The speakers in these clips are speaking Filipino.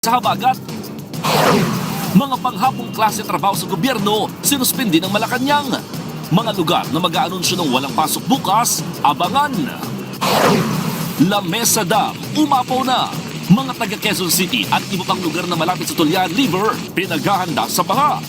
sa habagat. Mga panghapong klase trabaho sa gobyerno, sinuspindi ng Malacanang. Mga lugar na mag-aanunsyo ng walang pasok bukas, abangan. La Mesa Dam, umapaw na. Mga taga Quezon City at iba pang lugar na malapit sa Tulyan River, pinaghahanda sa baha.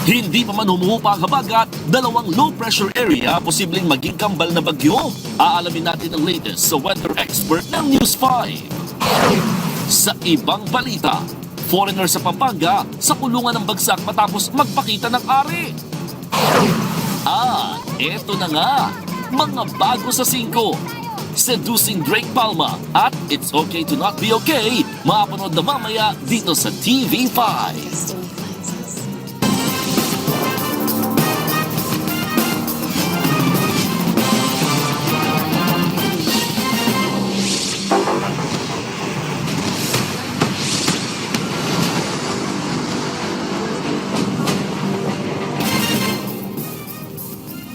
Hindi pa man humuhupa ang habagat, dalawang low pressure area posibleng maging kambal na bagyo. Aalamin natin ang latest sa weather expert ng News 5. Sa ibang balita, foreigner sa Pampanga sa kulungan ng bagsak matapos magpakita ng ari. Eto na nga, mga bago sa 5. Seducing Drake Palma at It's Okay to Not Be Okay, mapanood na mamaya dito sa TV5.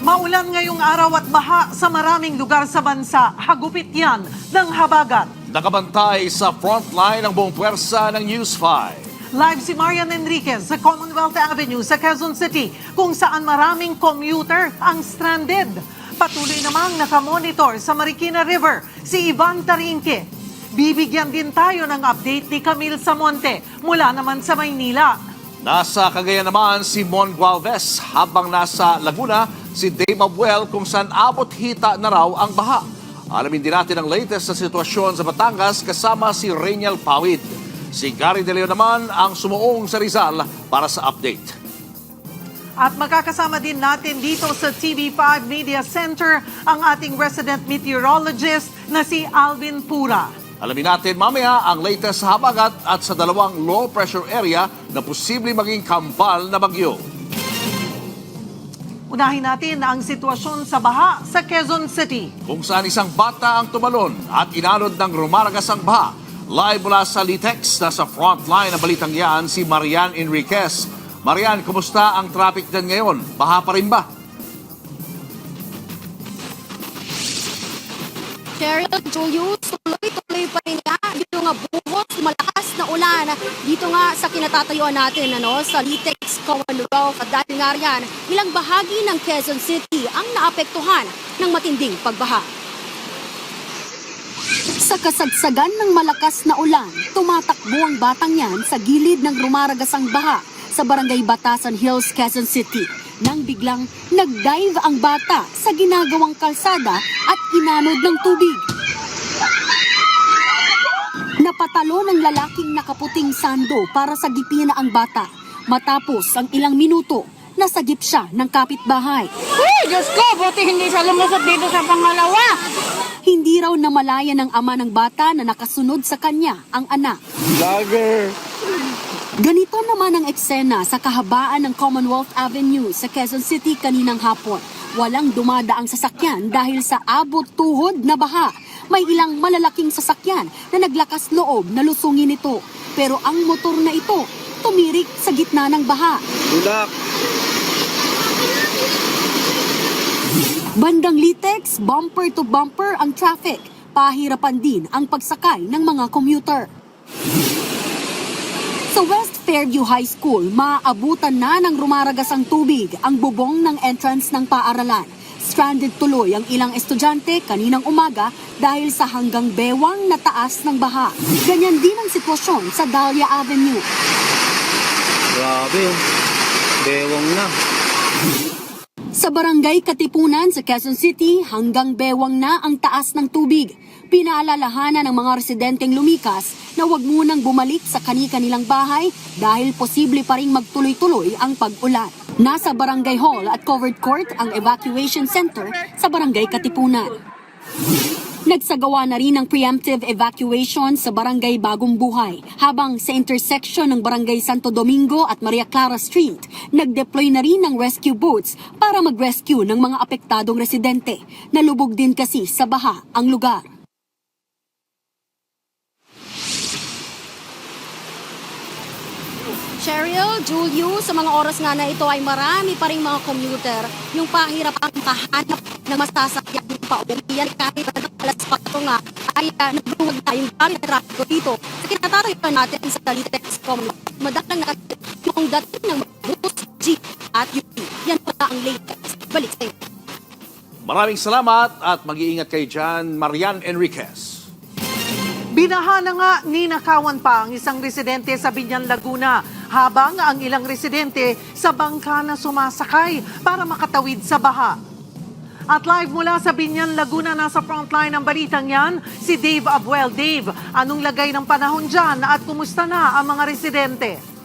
Maulan ngayong araw at baha sa maraming lugar sa bansa. Hagupit yan ng habagat. Nakabantay sa frontline ng buong puwersa ng News 5. Live si Marian Enriquez sa Commonwealth Avenue sa Quezon City kung saan maraming commuter ang stranded. Patuloy namang nakamonitor sa Marikina River si Ivan Tarinque. Bibigyan din tayo ng update ni Camille Samonte mula naman sa Maynila. Nasa Cagayan naman si Mon Gualvez, habang nasa Laguna si Dave Abuel kung saan abot hita na raw ang baha. Alamin din natin ang latest sa sitwasyon sa Batangas kasama si Rainiel Pawid. Si Gary De Leo naman ang sumuong sa Rizal para sa update. At makakasama din natin dito sa TV5 Media Center ang ating resident meteorologist na si Alvin Pura. Alamin natin mamaya ang latest sa habagat at sa dalawang low pressure area na posibleng maging kambal na bagyo. Unahin natin ang sitwasyon sa baha sa Quezon City. Kung saan isang bata ang tumalon at inanod ng rumaragas ang baha. Live mula sa Litex, nasa frontline ng balitang yan si Marian Enriquez. Marian, kumusta ang traffic dyan ngayon? Baha pa rin ba? Cheryl, Julius, tuloy-tuloy pa rin nga. Dito nga buhos, malakas na ulan. Dito nga sa kinatatayuan natin, sa Litex, Commonwealth. At dahil nga riyan, ilang bahagi ng Quezon City ang naapektuhan ng matinding pagbaha. Sa kasagsagan ng malakas na ulan, tumatakbo ang batang yan sa gilid ng rumaragasang baha sa Barangay Batasan Hills, Quezon City. Nang biglang nag-dive ang bata sa ginagawang kalsada at inanod ng tubig. Napatalo ng lalaking nakaputing sando para sagipin ang bata. Matapos ang ilang minuto, nasagip siya ng kapitbahay. Uy, Diyos ko, buti hindi siya lumusot dito sa pangalawa. Hindi raw namalaya ng ama ng bata na nakasunod sa kanya ang anak. Lager. Ganito naman ang eksena sa kahabaan ng Commonwealth Avenue sa Quezon City kaninang hapon. Walang dumadaang sasakyan dahil sa abot tuhod na baha. May ilang malalaking sasakyan na naglakas loob na lusungin ito. Pero ang motor na ito, tumirik sa gitna ng baha. Tulak. Bandang Litex, bumper to bumper ang traffic. Pahirapan din ang pagsakay ng mga commuter. Sa West Fairview High School, maaabutan na ng rumaragasang tubig ang bubong ng entrance ng paaralan. Stranded tuloy ang ilang estudyante kaninang umaga dahil sa hanggang bewang na taas ng baha. Ganyan din ang sitwasyon sa Dahlia Avenue. Grabe. Bewang na. Sa Barangay Katipunan sa Quezon City, hanggang bewang na ang taas ng tubig. Pinaalalahanan ng mga residenteng lumikas na huwag munang bumalik sa kani-kanilang bahay dahil posible pa ring magtuloy-tuloy ang pag-ulan. Nasa Barangay Hall at Covered Court ang evacuation center sa Barangay Katipunan. Nagsagawa na rin ng preemptive evacuation sa Barangay Bagong Buhay, habang sa intersection ng Barangay Santo Domingo at Maria Clara Street, nag-deploy na rin ng rescue boats para mag-rescue ng mga apektadong residente. Nalubog din kasi sa baha ang lugar. Cheryl, Julius, sa mga oras nga na ito ay marami pa rin mga commuter yung pahirap ang kahanap ng masasakyan pa uwi. Yan kahit alas 4 nga ay lumuwag na yung dami na traffic dito. Sa kinatatayuan natin sa Leytes Commonwealth, madalang na yung dating ng bus, jeep at UP. Yan pala ang latest. Balik sa inyo. Maraming salamat at mag-iingat kayo dyan, Marian Enriquez. Binaha na nga ninakawan pa ang isang residente sa Binyan, Laguna, habang ang ilang residente sa bangka na sumasakay para makatawid sa baha. At live mula sa Binyan, Laguna, nasa frontline ng balitang yan, si Dave Abuel. Dave, anong lagay ng panahon dyan at kumusta na ang mga residente?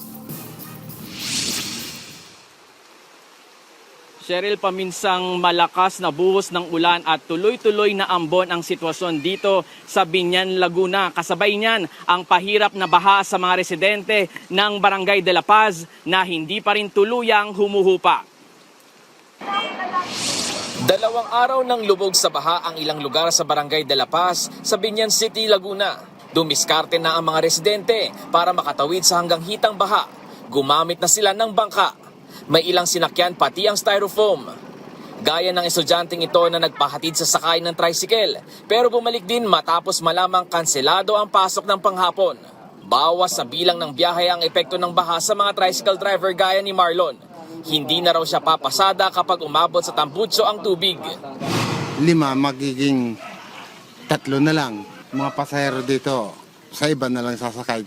Cheryl, paminsang malakas na buhos ng ulan at tuloy-tuloy na ambon ang sitwasyon dito sa Binyan, Laguna. Kasabay niyan ang pahirap na baha sa mga residente ng Barangay de la Paz na hindi pa rin tuluyang humuhupa. 2 araw ng lubog sa baha ang ilang lugar sa Barangay de la Paz sa Binyan City, Laguna. Dumiskarte na ang mga residente para makatawid sa hanggang hitang baha. Gumamit na sila ng bangka. May ilang sinakyan pati ang styrofoam. Gaya ng estudyanteng ito na nagpahatid sa sakay ng tricycle pero bumalik din matapos malamang kanselado ang pasok ng panghapon. Bawas sa bilang ng biyahe ang epekto ng baha sa mga tricycle driver gaya ni Marlon. Hindi na raw siya papasada kapag umabot sa tambutso ang tubig. 5, magiging 3 na lang. Mga pasahero dito, sa iba na lang sasakay.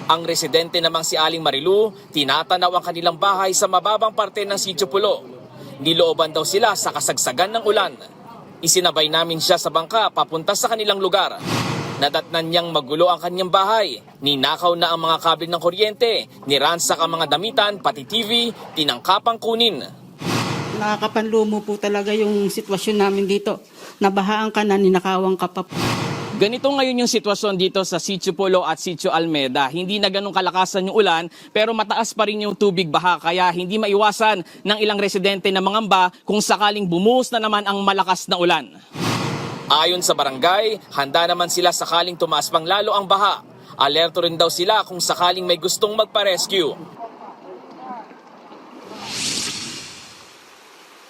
Ang residente namang si Aling Marilu, tinatanaw ang kanilang bahay sa mababang parte ng Sitio Pulo. Nilooban daw sila sa kasagsagan ng ulan. Isinabay namin siya sa bangka papunta sa kanilang lugar. Nadatnan niyang magulo ang kanyang bahay. Ninakaw na ang mga kabil ng kuryente, niransak ang mga damitan, pati TV, tinangkapang kunin. Nakakapanlumo po talaga yung sitwasyon namin dito. Nabahaan ka na, ninakawang ka pa. Ganito ngayon yung sitwasyon dito sa Sitio Pulo at Sitio Almeda. Hindi na ganun kalakasan yung ulan pero mataas pa rin yung tubig baha kaya hindi maiwasan ng ilang residente na mangamba kung sakaling bumuhos na naman ang malakas na ulan. Ayon sa barangay, handa naman sila sakaling tumaas pang lalo ang baha. Alerto rin daw sila kung sakaling may gustong magpa-rescue.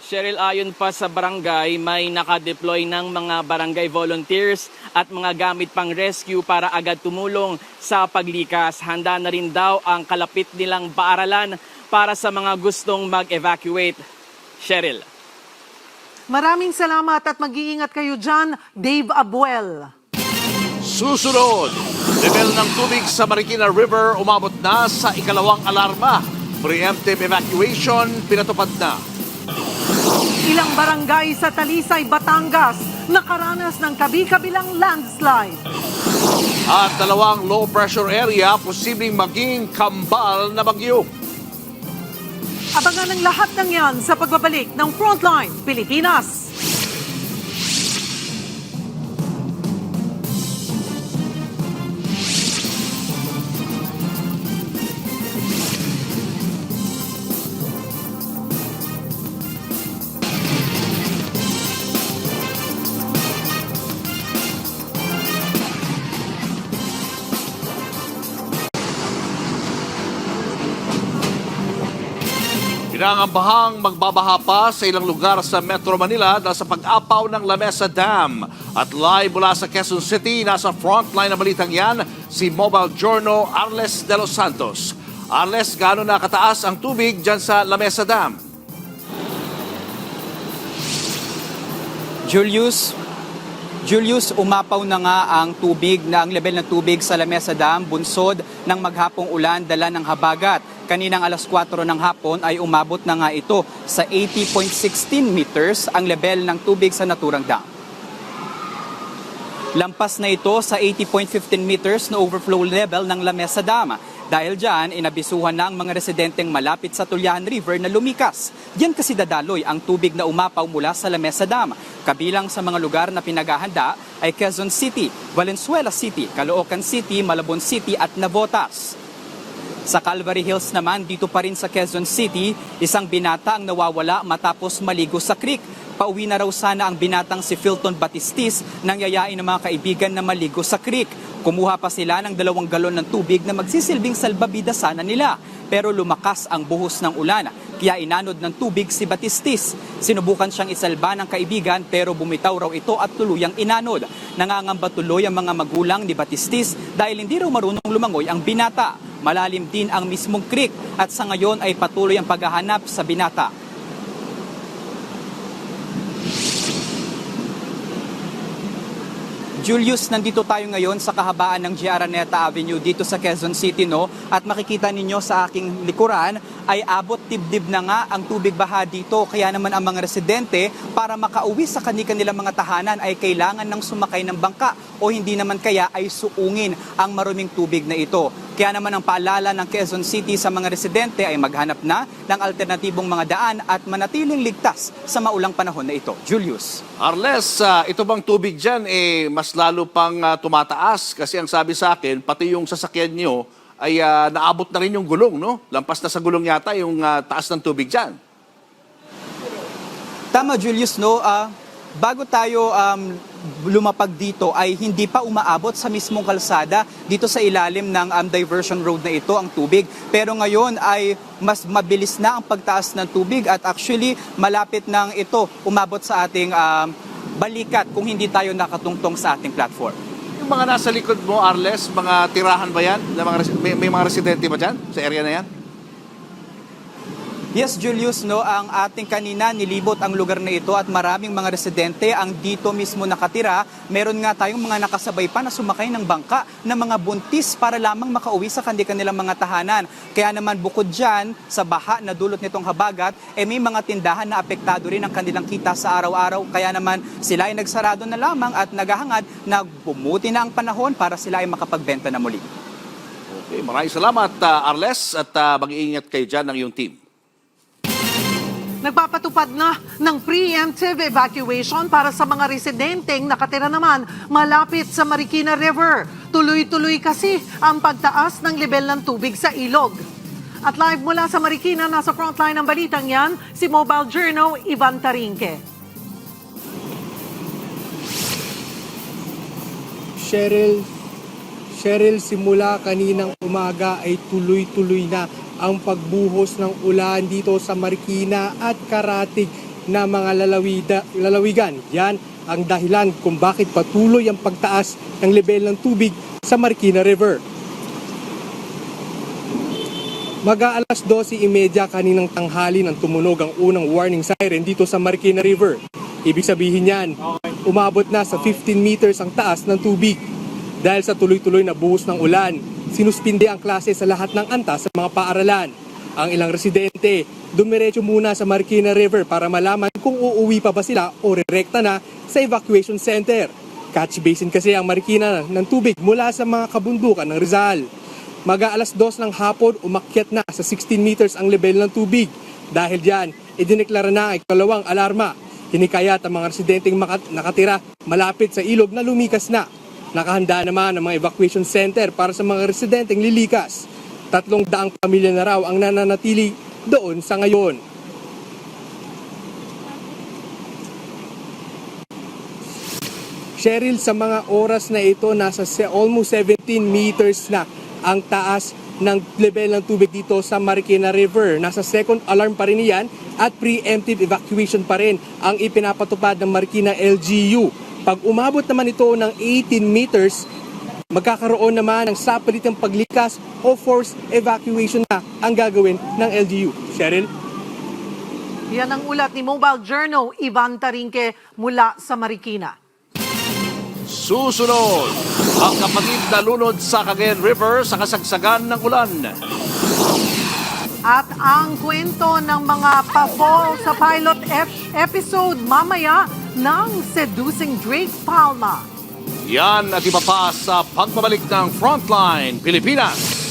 Cheryl, ayon pa sa barangay, may nakadeploy ng mga barangay volunteers at mga gamit pang rescue para agad tumulong sa paglikas. Handa na rin daw ang kalapit nilang paaralan para sa mga gustong mag-evacuate. Cheryl. Maraming salamat at mag-iingat kayo dyan, Dave Abuel. Susunod, level ng tubig sa Marikina River umabot na sa 2nd alarma. Preemptive evacuation pinatupad na. Ilang barangay sa Talisay, Batangas, nakaranas ng kabi-kabilang landslide. At 2 low pressure area posibleng maging kambal na bagyo. Abangan ang lahat ng yan sa pagbabalik ng Frontline Pilipinas. Pinangambahang magbabaha pa sa ilang lugar sa Metro Manila dahil sa pag-apaw ng Lamesa Dam. At live mula sa Quezon City, nasa frontline na balitang yan, si Mobile Journal Arles de los Santos. Arles, gaano na kataas ang tubig dyan sa Lamesa Dam? Julius, umapaw na nga ang tubig na ang level ng tubig sa Lamesa Dam, bunsod ng maghapong ulan dala ng habagat. Kaninang alas 4 ng hapon ay umabot na nga ito sa 80.16 meters ang level ng tubig sa naturang dam. Lampas na ito sa 80.15 meters na overflow level ng Lamesa Dam. Dahil dyan, inabisuhan na ang mga residenteng malapit sa Tulyahan River na lumikas. Diyan kasi dadaloy ang tubig na umapaw mula sa Lamesa Dam. Kabilang sa mga lugar na pinaghahanda ay Quezon City, Valenzuela City, Caloocan City, Malabon City at Navotas. Sa Calvary Hills naman, dito pa rin sa Quezon City, isang binata ang nawawala matapos maligo sa creek. Pauwi na raw sana ang binatang si Philton Batistis nang yayain ng mga kaibigan na maligo sa creek. Kumuha pa sila ng 2 galon ng tubig na magsisilbing salbabida sana nila. Pero lumakas ang buhos ng ulan. kaya inanod ng tubig si Batistis. Sinubukan siyang isalba ng kaibigan pero bumitaw raw ito at tuluyang inanod. Nangangamba tuloy ang mga magulang ni Batistis dahil hindi raw marunong lumangoy ang binata. Malalim din ang mismong creek at sa ngayon ay patuloy ang paghahanap sa binata. Julius, nandito tayo ngayon sa kahabaan ng G.R. Araneta Avenue dito sa Quezon City, no? At makikita ninyo sa aking likuran ay abot dibdib na nga ang tubig baha dito. Kaya naman ang mga residente para makauwi sa kanilang mga tahanan ay kailangan ng sumakay ng bangka o hindi naman kaya ay suungin ang maruming tubig na ito. Kaya naman ang paalala ng Quezon City sa mga residente ay maghanap na ng alternatibong mga daan at manatiling ligtas sa maulang panahon na ito. Julius. Arles, ito bang tubig dyan mas lalo pang tumataas? Kasi ang sabi sa akin, pati yung sasakyan nyo ay naabot na rin yung gulong, no? Lampas na sa gulong yata yung taas ng tubig dyan. Tama, Julius, no? Bago tayo lumapag dito ay hindi pa umaabot sa mismong kalsada dito sa ilalim ng diversion road na ito ang tubig. Pero ngayon ay mas mabilis na ang pagtaas ng tubig at actually malapit nang ito umabot sa ating balikat kung hindi tayo nakatungtong sa ating platform. Yung mga nasa likod mo, Arles, mga tirahan ba yan? May mga residente ba dyan sa area na yan? Yes, Julius, no, ang ating kanina nilibot ang lugar na ito at maraming mga residente ang dito mismo nakatira. Meron nga tayong mga nakasabay pa na sumakay ng bangka na mga buntis para lamang makauwi sa kanilang mga tahanan. Kaya naman bukod dyan sa baha na dulot nitong habagat, may mga tindahan na apektado rin ang kanilang kita sa araw-araw. Kaya naman sila ay nagsarado na lamang at naghahangad na bumuti na ang panahon para sila ay makapagbenta na muli. Okay, maraming salamat, Arles, at mag-iingat kayo dyan ng iyong team. Nagpapatupad na ng preemptive evacuation para sa mga residenteng nakatira naman malapit sa Marikina River. Tuloy-tuloy kasi ang pagtaas ng level ng tubig sa ilog. At live mula sa Marikina, nasa frontline ng balitang yan, si Mobile Journal Ivan Tarinque. Cheryl, simula kaninang umaga ay tuloy-tuloy na ang pagbuhos ng ulan dito sa Marikina at karatig na mga lalawigan. Yan ang dahilan kung bakit patuloy ang pagtaas ng level ng tubig sa Marikina River. Mag-aalas 12:30 kaninang tanghali nang tumunog ang unang warning siren dito sa Marikina River. Ibig sabihin yan, umabot na sa 15 meters ang taas ng tubig. Dahil sa tuloy-tuloy na buhos ng ulan, sinuspinde ang klase sa lahat ng antas sa mga paaralan. Ang ilang residente, dumiretso muna sa Marikina River para malaman kung uuwi pa ba sila o rerekta na sa evacuation center. Catch basin kasi ang Marikina ng tubig mula sa mga kabundukan ng Rizal. Mag-aalas 2 ng hapon, umakyat na sa 16 meters ang level ng tubig. Dahil dyan, idineklara na ang ikalawang alarma. Hinikayat ang mga residenteng nakatira malapit sa ilog na lumikas na. Nakahanda naman ang mga evacuation center para sa mga residenteng lilikas. 300 pamilya na raw ang nananatili doon sa ngayon. Cheryl, sa mga oras na ito, nasa almost 17 meters na ang taas ng level ng tubig dito sa Marikina River. Nasa second alarm pa rin yan at preemptive evacuation pa rin ang ipinapatupad ng Marikina LGU. Pag umabot naman ito ng 18 meters, magkakaroon naman ng sapalitang paglikas o forced evacuation na ang gagawin ng LGU. Cheryl? Yan ang ulat ni Mobile Journal Ivan Tarinque mula sa Marikina. Susunod, ang kapatid na lunod sa Cagayan River sa kasagsagan ng ulan. At ang kwento ng mga pa-fall sa pilot episode mamaya ng Seducing Drake Palma. Yan at iba pa sa pagbabalik ng Frontline Pilipinas.